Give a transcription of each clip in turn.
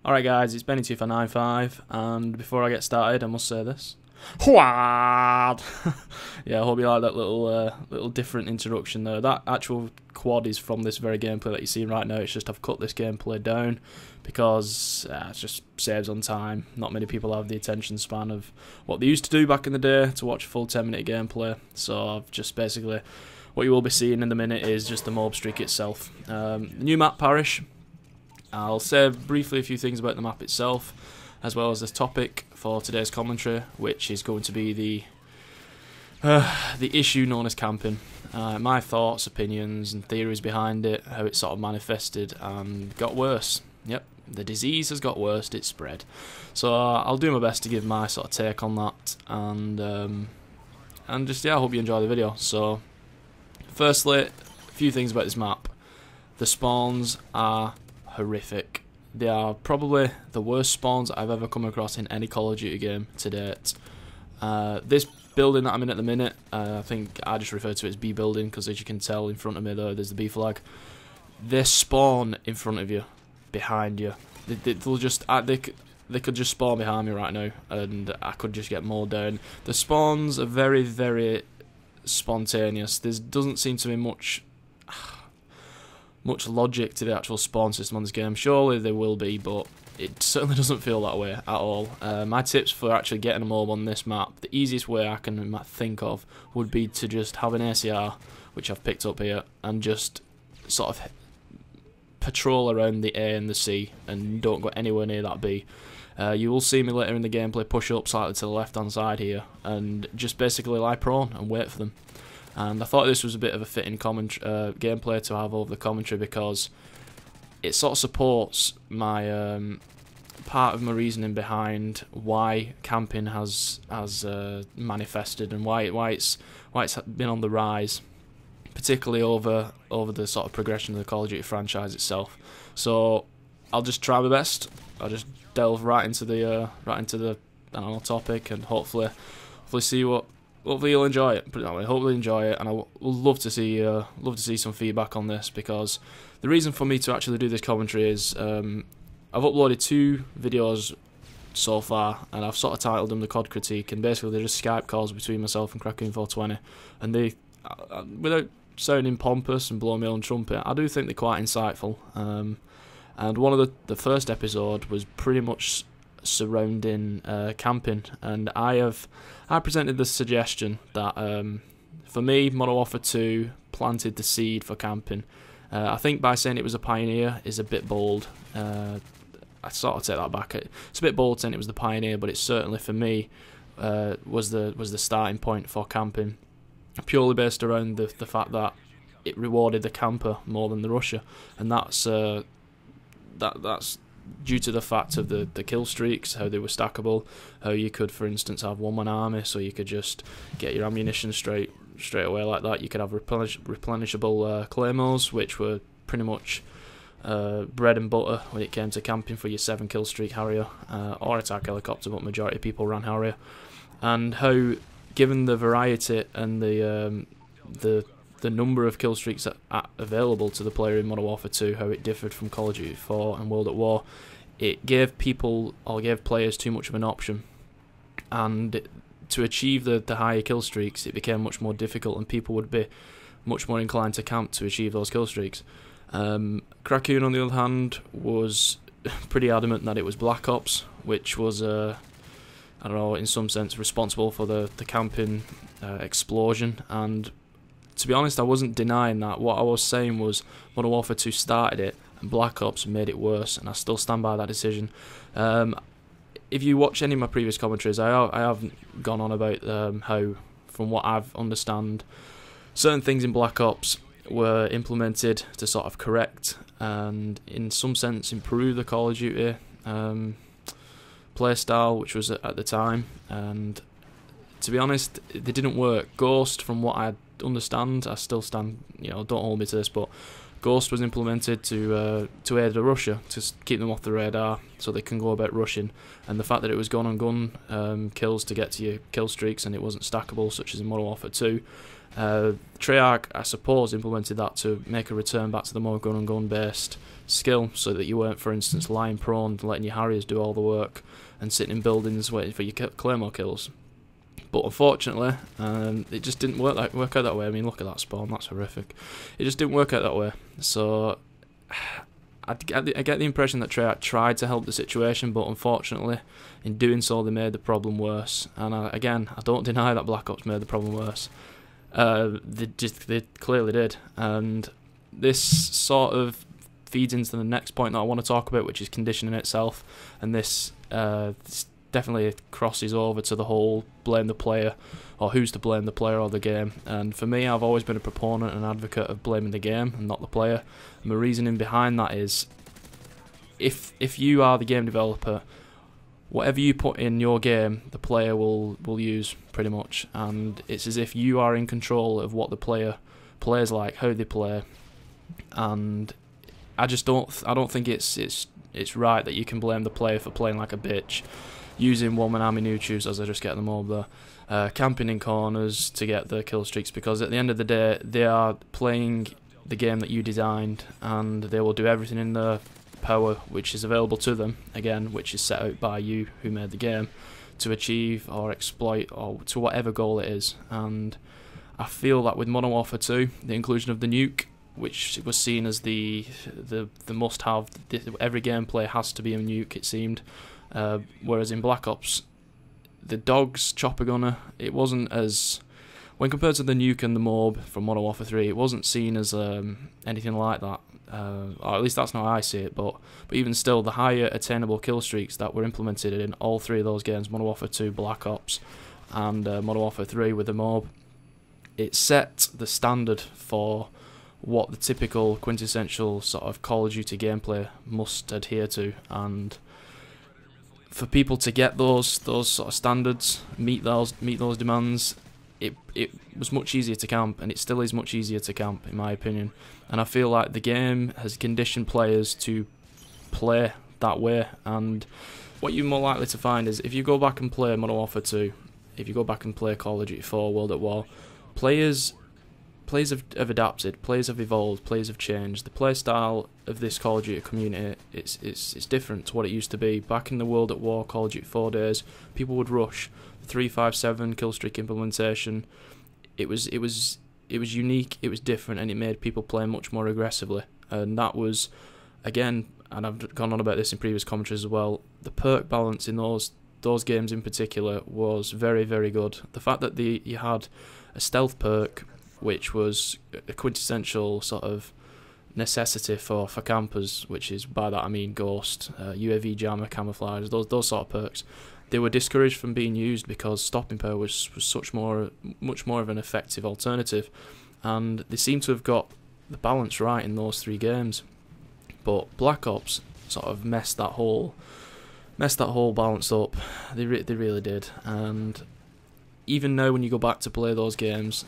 Alright guys, it's Benny2495, and before I get started I must say this. Quad! Yeah, I hope you like that little different introduction there. That actual quad is from this very gameplay that you're seeing right now. It's just I've cut this gameplay down because it just saves on time. Not many people have the attention span of what they used to do back in the day to watch a full 10-minute gameplay. So I've just basically, what you will be seeing in the minute is just the MOAB streak itself. The new map, Parish. I'll say briefly a few things about the map itself, as well as the topic for today's commentary, which is going to be the issue known as camping. My thoughts, opinions, and theories behind it, how it sort of manifested and got worse. Yep, the disease has got worse, it's spread. So I'll do my best to give my sort of take on that, and just, yeah, I hope you enjoy the video. So, firstly, a few things about this map. The spawns are horrific. They are probably the worst spawns I've ever come across in any Call of Duty game to date. This building that I'm in at the minute, I think I just refer to it as B building because, as you can tell in front of me there, there's the B flag. They spawn in front of you, behind you. They'll just they could just spawn behind me right now, and I could just get mowed down. The spawns are very, very spontaneous. There doesn't seem to be much logic to the actual spawn system on this game. Surely there will be, but it certainly doesn't feel that way at all. My tips for actually getting a MOAB on this map, the easiest way I can think of would be to just have an ACR, which I've picked up here, and just sort of patrol around the A and the C, and don't go anywhere near that B. You will see me later in the gameplay push up slightly to the left hand side here, and just basically lie prone and wait for them. And I thought this was a bit of a fitting gameplay to have over the commentary, because it sort of supports my part of my reasoning behind why camping has manifested, and why it's been on the rise, particularly over the sort of progression of the Call of Duty franchise itself. So I'll just try my best. I'll just delve right into the I don't know, topic, and hopefully see what. Hopefully you'll enjoy it. Put it that way. Hopefully enjoy it, and I would love to see some feedback on this, because the reason for me to actually do this commentary is I've uploaded 2 videos so far, and I've sort of titled them the COD critique, and basically they're just Skype calls between myself and Kraken420, and they, without sounding pompous and blowing my own trumpet, I do think they're quite insightful. And one of the first episode was pretty much surrounding camping, and I presented the suggestion that for me, Modern Warfare 2 planted the seed for camping. I think by saying it was a pioneer is a bit bold. I sort of take that back. It's a bit bold saying it was the pioneer, but it certainly for me was the starting point for camping, purely based around the fact that it rewarded the camper more than the rusher, and that's due to the fact of the kill streaks, how they were stackable, how you could, for instance, have one-man army, so you could just get your ammunition straight away like that. You could have replenishable claymores, which were pretty much bread and butter when it came to camping for your 7 kill streak Harrier, or attack helicopter, but majority of people ran Harrier. And how, given the variety and the number of kill streaks available to the player in Modern Warfare 2, how it differed from Call of Duty 4 and World at War, it gave players too much of an option, and to achieve the higher kill streaks, it became much more difficult, and people would be much more inclined to camp to achieve those kill streaks. Kraken, on the other hand, was pretty adamant that it was Black Ops, which was I don't know, in some sense responsible for the camping explosion. And to be honest, I wasn't denying that. What I was saying was Modern Warfare 2 started it, and Black Ops made it worse, and I still stand by that decision. If you watch any of my previous commentaries, I haven't gone on about how, from what I've understand, certain things in Black Ops were implemented to sort of correct and, in some sense, improve the Call of Duty playstyle, which was at the time. And to be honest, they didn't work. Ghost, from what I understand, I still stand, don't hold me to this, but Ghost was implemented to aid the rusher, to keep them off the radar so they can go about rushing, and the fact that it was gun on gun kills to get to your kill streaks, and it wasn't stackable such as in Modern Warfare 2, Treyarch, I suppose, implemented that to make a return back to the more gun and gun based skill, so that you weren't, for instance, lying prone, letting your Harriers do all the work and sitting in buildings waiting for your Claymore kills. But unfortunately, it just didn't work out that way. I mean, look at that spawn, that's horrific. It just didn't work out that way. So I get the impression that Treyarch tried to help the situation, but unfortunately, in doing so, they made the problem worse. And again, I don't deny that Black Ops made the problem worse. They clearly did, and this sort of feeds into the next point that I want to talk about, which is conditioning itself, and this definitely crosses over to the whole blame the player, or who's to blame, the player or the game. And for me, I've always been a proponent and advocate of blaming the game and not the player. And the reasoning behind that is, if you are the game developer, whatever you put in your game, the player will use pretty much, and it's as if you are in control of what the player plays like, how they play, and I don't think it's right that you can blame the player for playing like a bitch, using one-man army new-choose, as I just get them over there, camping in corners to get the kill streaks, because at the end of the day, they are playing the game that you designed, and they will do everything in their power which is available to them, again, which is set out by you who made the game, to achieve or exploit or to whatever goal it is. And I feel that with Modern Warfare 2, the inclusion of the nuke, which was seen as the must-have, every gameplay has to be a nuke, it seemed, whereas in Black Ops, the dogs chopper gunner, it wasn't as, when compared to the nuke and the M.O.A.B from Modern Warfare 3, it wasn't seen as anything like that. Or at least that's not how I see it, but even still, the higher attainable kill streaks that were implemented in all three of those games, Modern Warfare 2, Black Ops, and Modern Warfare 3 with the M.O.A.B, it set the standard for what the typical quintessential sort of Call of Duty gameplay must adhere to. And for people to get those sort of standards, meet those demands, it was much easier to camp, and it still is much easier to camp, in my opinion. And I feel like the game has conditioned players to play that way. And what you're more likely to find is, if you go back and play Modern Warfare 2, if you go back and play Call of Duty 4, World at War, players have adapted, players have evolved, players have changed. The play style of this Call of Duty community, it's different to what it used to be. Back in the World at War, Call of Duty 4 days, people would rush. 357 kill streak implementation, it was unique, it was different, and it made people play much more aggressively. And that was, again, and I've gone on about this in previous commentaries as well, the perk balance in those games in particular was very, very good. The fact that you had a stealth perk, which was a quintessential sort of necessity for campers, which is, by that I mean Ghost, UAV jammer, camouflage, those sort of perks. They were discouraged from being used because stopping power was much more of an effective alternative, and they seem to have got the balance right in those three games. But Black Ops sort of messed that whole balance up. They really did. And even now, when you go back to play those games,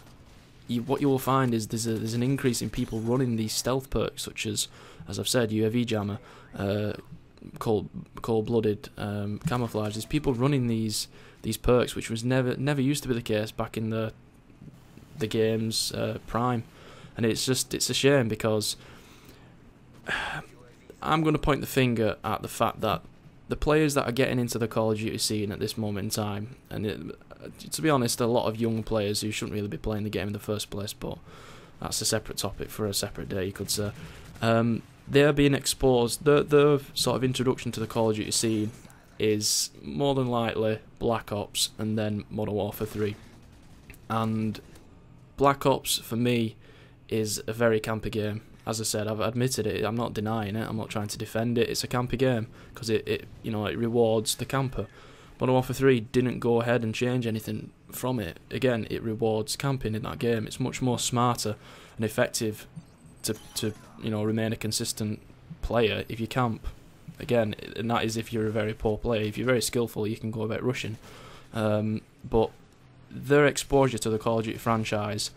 what you will find is there's an increase in people running these stealth perks, such as I've said, UAV jammer, cold-blooded camouflage. There's people running these perks, which was never used to be the case back in the game's prime, and it's a shame, because I'm going to point the finger at the fact that the players that are getting into the Call of Duty scene at this moment in time, and to be honest, a lot of young players who shouldn't really be playing the game in the first place, but that's a separate topic for a separate day, you could say. They're being exposed. The sort of introduction to the Call of Duty scene is more than likely Black Ops and then Modern Warfare 3. And Black Ops, for me, is a very campy game. As I said, I've admitted it. I'm not denying it. I'm not trying to defend it. It's a campy game because it rewards the camper. Modern Warfare 3 didn't go ahead and change anything from it. Again, it rewards camping in that game. It's much more smarter and effective to remain a consistent player if you camp. Again, and that is if you're a very poor player. If you're very skillful, you can go about rushing. But their exposure to the Call of Duty franchise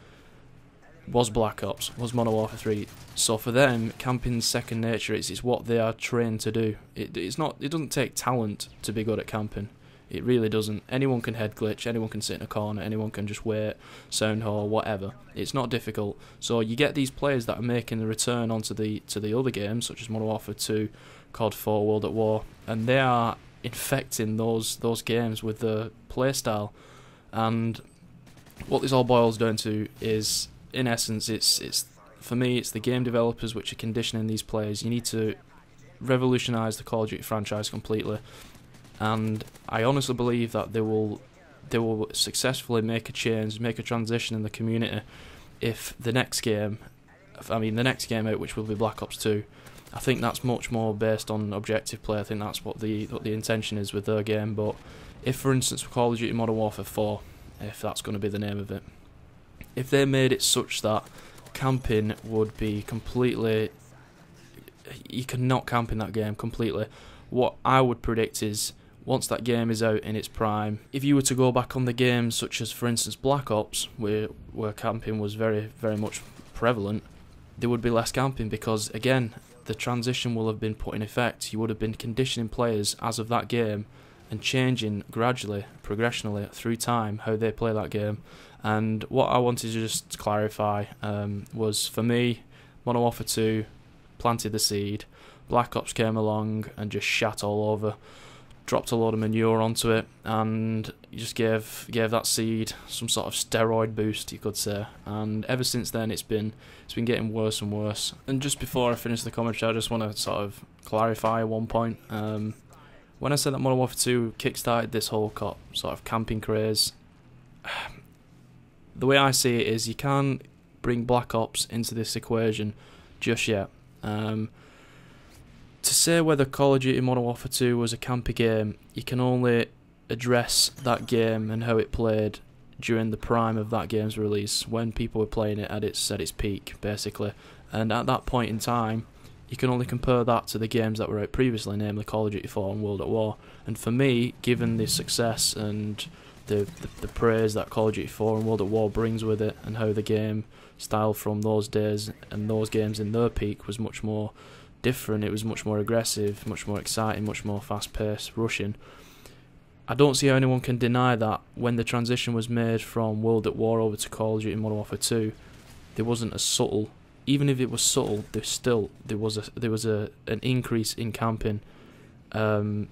was Black Ops, was Modern Warfare 3. So for them, camping's second nature. It's what they are trained to do. It doesn't take talent to be good at camping. It really doesn't. Anyone can head glitch, anyone can sit in a corner, anyone can just wait, sound hole, whatever. It's not difficult. So you get these players that are making the return onto the other games, such as Modern Warfare 2, COD 4, World at War, and they are infecting those games with the playstyle. And what this all boils down to is, in essence, it's for me, it's the game developers which are conditioning these players. You need to revolutionise the Call of Duty franchise completely, and I honestly believe that they will successfully make a change, make a transition in the community if the next game out, which will be Black Ops 2, I think that's much more based on objective play. I think that's what the intention is with their game. But if, for instance, Call of Duty Modern Warfare 4, if that's going to be the name of it, if they made it such that camping would be completely, you could not camp in that game completely, what I would predict is, once that game is out in its prime, if you were to go back on the games such as, for instance, Black Ops, where camping was very, very much prevalent, there would be less camping because, again, the transition will have been put in effect. You would have been conditioning players as of that game and changing gradually, progressionally through time how they play that game. And what I wanted to just clarify was, for me, Modern Warfare 2 planted the seed. Black Ops came along and just shat all over, dropped a load of manure onto it, and you just gave that seed some sort of steroid boost, you could say. And ever since then, it's been getting worse and worse. And just before I finish the commentary, I just want to sort of clarify one point. When I said that Modern Warfare 2 kickstarted this whole sort of camping craze, the way I see it is, you can't bring Black Ops into this equation just yet. To say whether Call of Duty Modern Warfare 2 was a campy game, you can only address that game and how it played during the prime of that game's release, when people were playing it at its peak, basically. And at that point in time, you can only compare that to the games that were out previously, namely Call of Duty 4 and World at War. And for me, given the success and the praise that Call of Duty 4 and World at War brings with it, and how the game style from those days and those games in their peak was much more different, it was much more aggressive, much more exciting, much more fast-paced, rushing. I don't see how anyone can deny that when the transition was made from World at War over to Call of Duty Modern Warfare 2, there wasn't a subtle, even if it was subtle, there was an increase in camping in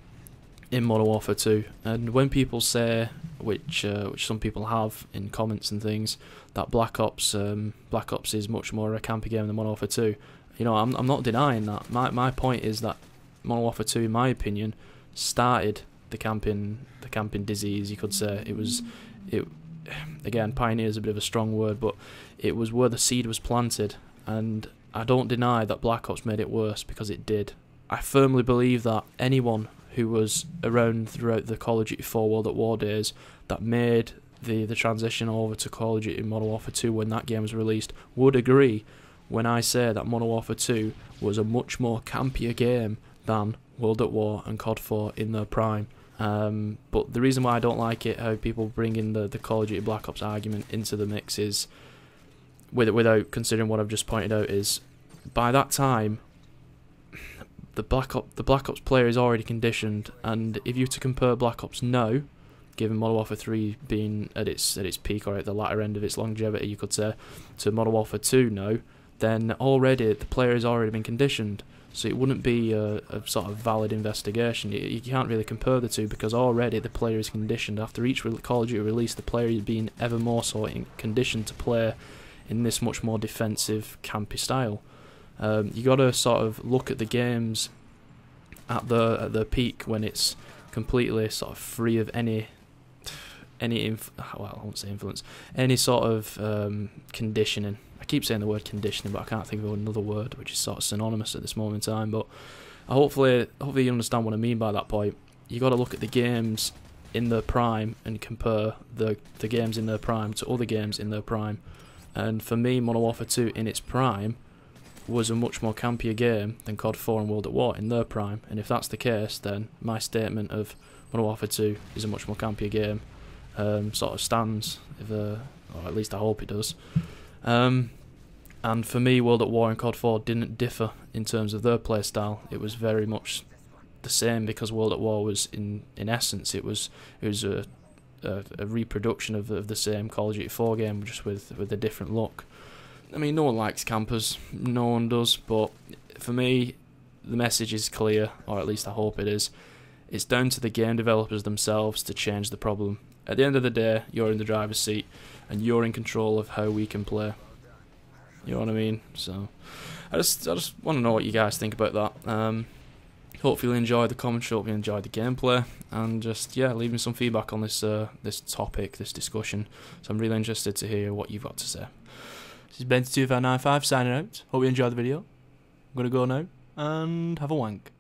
Modern Warfare 2. And when people say, which some people have in comments and things, that Black Ops is much more a campy game than Modern Warfare 2, you know, I'm not denying that. My point is that Modern Warfare 2, in my opinion, started the camping disease, you could say. It again, pioneer is a bit of a strong word, but it was where the seed was planted, and I don't deny that Black Ops made it worse, because it did. I firmly believe that anyone who was around throughout the Call of Duty 4 World at War days that made the transition over to Call of Duty Modern Warfare 2 when that game was released would agree when I say that Modern Warfare 2 was a much more campier game than World at War and COD 4 in their prime. But the reason why I don't like it, how people bring in the Call of Duty Black Ops argument into the mix, is, without considering what I've just pointed out, is by that time the Black Ops player is already conditioned, and if you were to compare Black Ops now, given Modern Warfare 3 being at its peak, or at the latter end of its longevity, you could say, to Modern Warfare 2 now, then already the player has already been conditioned. So it wouldn't be a sort of valid investigation. You can't really compare the two, because already the player is conditioned. After each Call of Duty release, the player is being ever more so conditioned to play in this much more defensive, campy style. You got to sort of look at the games at the peak, when it's completely sort of free of any I won't say influence, any sort of conditioning. I keep saying the word conditioning, but I can't think of another word which is sort of synonymous at this moment in time. But hopefully you understand what I mean by that point. You got to look at the games in their prime and compare the games in their prime to other games in their prime. And for me, Modern Warfare 2 in its prime was a much more campier game than COD 4 and World at War in their prime. And if that's the case, then my statement of Modern Warfare 2 is a much more campier game sort of stands, or at least I hope it does. And for me, World at War and COD 4 didn't differ in terms of their play style. It was very much the same, because World at War was in essence it was a reproduction of the same Call of Duty 4 game, just with a different look. I mean, no one likes campers, no one does, but for me, the message is clear, or at least I hope it is. It's down to the game developers themselves to change the problem. At the end of the day, you're in the driver's seat, and you're in control of how we can play. You know what I mean? So, I just want to know what you guys think about that. Hopefully you enjoyed the commentary, hope you enjoyed the gameplay, and just, yeah, leave me some feedback on this this topic, this discussion. So I'm really interested to hear what you've got to say. This is Ben2595 signing out. Hope you enjoyed the video. I'm going to go now and have a wank.